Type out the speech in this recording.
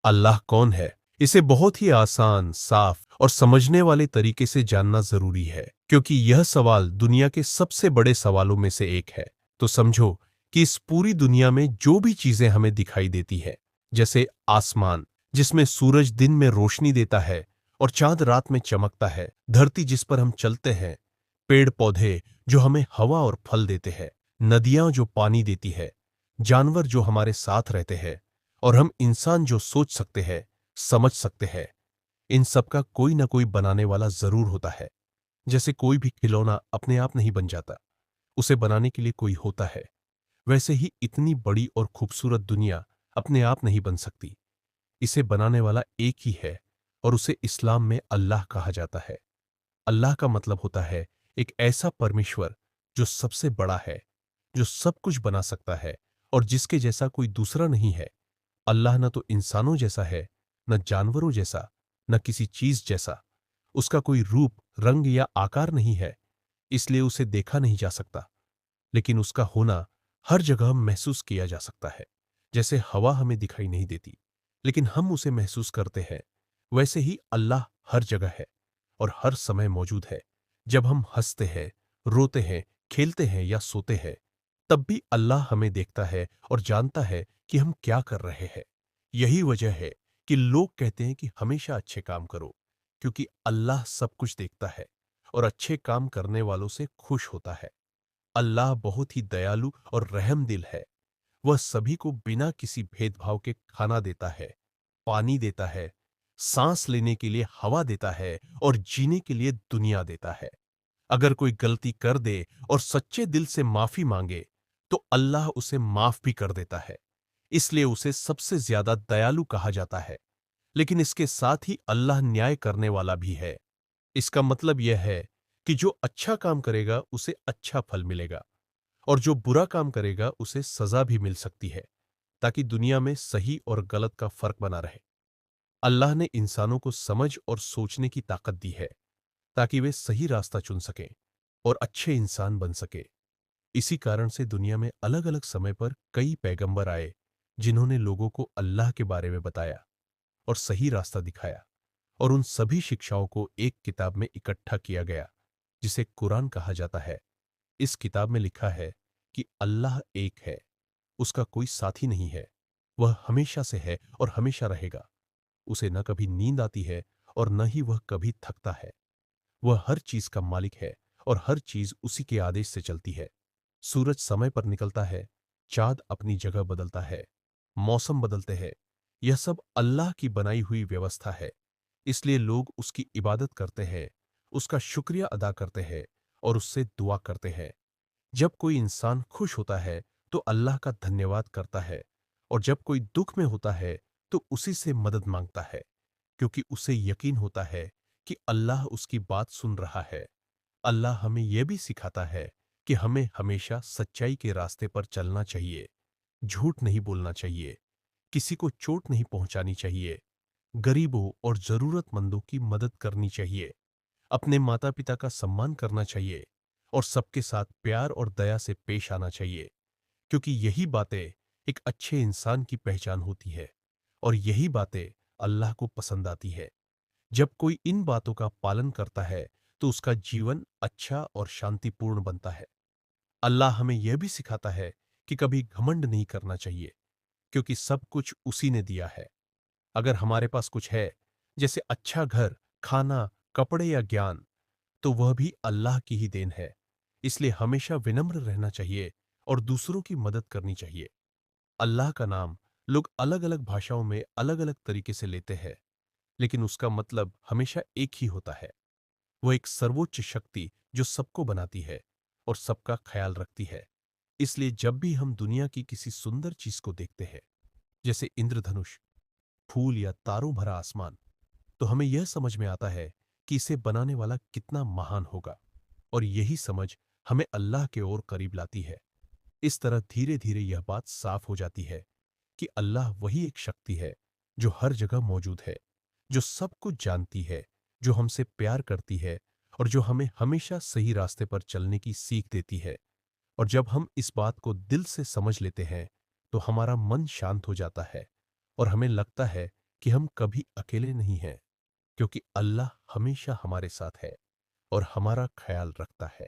अल्लाह कौन है? इसे बहुत ही आसान, साफ और समझने वाले तरीके से जानना जरूरी है, क्योंकि यह सवाल दुनिया के सबसे बड़े सवालों में से एक है। तो समझो कि इस पूरी दुनिया में जो भी चीजें हमें दिखाई देती है, जैसे आसमान जिसमें सूरज दिन में रोशनी देता है और चांद रात में चमकता है, धरती जिस पर हम चलते हैं, पेड़ पौधे जो हमें हवा और फल देते हैं, नदियां जो पानी देती है, जानवर जो हमारे साथ रहते हैं, और हम इंसान जो सोच सकते हैं, समझ सकते हैं, इन सब का कोई ना कोई बनाने वाला जरूर होता है। जैसे कोई भी खिलौना अपने आप नहीं बन जाता, उसे बनाने के लिए कोई होता है, वैसे ही इतनी बड़ी और खूबसूरत दुनिया अपने आप नहीं बन सकती। इसे बनाने वाला एक ही है, और उसे इस्लाम में अल्लाह कहा जाता है। अल्लाह का मतलब होता है एक ऐसा परमेश्वर जो सबसे बड़ा है, जो सब कुछ बना सकता है और जिसके जैसा कोई दूसरा नहीं है। अल्लाह न तो इंसानों जैसा है, न जानवरों जैसा, न किसी चीज जैसा। उसका कोई रूप, रंग या आकार नहीं है, इसलिए उसे देखा नहीं जा सकता। लेकिन उसका होना हर जगह महसूस किया जा सकता है। जैसे हवा हमें दिखाई नहीं देती, लेकिन हम उसे महसूस करते हैं, वैसे ही अल्लाह हर जगह है और हर समय मौजूद है। जब हम हंसते हैं, रोते हैं, खेलते हैं या सोते हैं, तब भी अल्लाह हमें देखता है और जानता है कि हम क्या कर रहे हैं। यही वजह है कि लोग कहते हैं कि हमेशा अच्छे काम करो, क्योंकि अल्लाह सब कुछ देखता है और अच्छे काम करने वालों से खुश होता है। अल्लाह बहुत ही दयालु और रहमदिल है। वह सभी को बिना किसी भेदभाव के खाना देता है, पानी देता है, सांस लेने के लिए हवा देता है और जीने के लिए दुनिया देता है। अगर कोई गलती कर दे और सच्चे दिल से माफी मांगे, तो अल्लाह उसे माफ भी कर देता है। इसलिए उसे सबसे ज्यादा दयालु कहा जाता है। लेकिन इसके साथ ही अल्लाह न्याय करने वाला भी है। इसका मतलब यह है कि जो अच्छा काम करेगा उसे अच्छा फल मिलेगा, और जो बुरा काम करेगा उसे सजा भी मिल सकती है, ताकि दुनिया में सही और गलत का फर्क बना रहे। अल्लाह ने इंसानों को समझ और सोचने की ताकत दी है, ताकि वे सही रास्ता चुन सकें और अच्छे इंसान बन सके। इसी कारण से दुनिया में अलग अलग समय पर कई पैगंबर आए, जिन्होंने लोगों को अल्लाह के बारे में बताया और सही रास्ता दिखाया, और उन सभी शिक्षाओं को एक किताब में इकट्ठा किया गया, जिसे कुरान कहा जाता है। इस किताब में लिखा है कि अल्लाह एक है, उसका कोई साथी नहीं है, वह हमेशा से है और हमेशा रहेगा। उसे न कभी नींद आती है और न ही वह कभी थकता है। वह हर चीज का मालिक है और हर चीज उसी के आदेश से चलती है। सूरज समय पर निकलता है, चांद अपनी जगह बदलता है, मौसम बदलते हैं। यह सब अल्लाह की बनाई हुई व्यवस्था है। इसलिए लोग उसकी इबादत करते हैं, उसका शुक्रिया अदा करते हैं और उससे दुआ करते हैं। जब कोई इंसान खुश होता है तो अल्लाह का धन्यवाद करता है, और जब कोई दुख में होता है तो उसी से मदद मांगता है, क्योंकि उसे यकीन होता है कि अल्लाह उसकी बात सुन रहा है। अल्लाह हमें यह भी सिखाता है कि हमें हमेशा सच्चाई के रास्ते पर चलना चाहिए, झूठ नहीं बोलना चाहिए, किसी को चोट नहीं पहुंचानी चाहिए, गरीबों और जरूरतमंदों की मदद करनी चाहिए, अपने माता पिता का सम्मान करना चाहिए और सबके साथ प्यार और दया से पेश आना चाहिए, क्योंकि यही बातें एक अच्छे इंसान की पहचान होती है और यही बातें अल्लाह को पसंद आती है। जब कोई इन बातों का पालन करता है तो उसका जीवन अच्छा और शांतिपूर्ण बनता है। अल्लाह हमें यह भी सिखाता है कि कभी घमंड नहीं करना चाहिए, क्योंकि सब कुछ उसी ने दिया है। अगर हमारे पास कुछ है, जैसे अच्छा घर, खाना, कपड़े या ज्ञान, तो वह भी अल्लाह की ही देन है। इसलिए हमेशा विनम्र रहना चाहिए और दूसरों की मदद करनी चाहिए। अल्लाह का नाम लोग अलग अलग भाषाओं में अलग अलग तरीके से लेते हैं, लेकिन उसका मतलब हमेशा एक ही होता है। वह एक सर्वोच्च शक्ति जो सबको बनाती है और सबका ख्याल रखती है। इसलिए जब भी हम दुनिया की किसी सुंदर चीज को देखते हैं, जैसे इंद्रधनुष, फूल या तारों भरा आसमान, तो हमें यह समझ में आता है कि इसे बनाने वाला कितना महान होगा, और यही समझ हमें अल्लाह के ओर करीब लाती है। इस तरह धीरे धीरे यह बात साफ हो जाती है कि अल्लाह वही एक शक्ति है जो हर जगह मौजूद है, जो सब कुछ जानती है, जो हमसे प्यार करती है और जो हमें हमेशा सही रास्ते पर चलने की सीख देती है। और जब हम इस बात को दिल से समझ लेते हैं, तो हमारा मन शांत हो जाता है और हमें लगता है कि हम कभी अकेले नहीं हैं, क्योंकि अल्लाह हमेशा हमारे साथ है और हमारा ख्याल रखता है।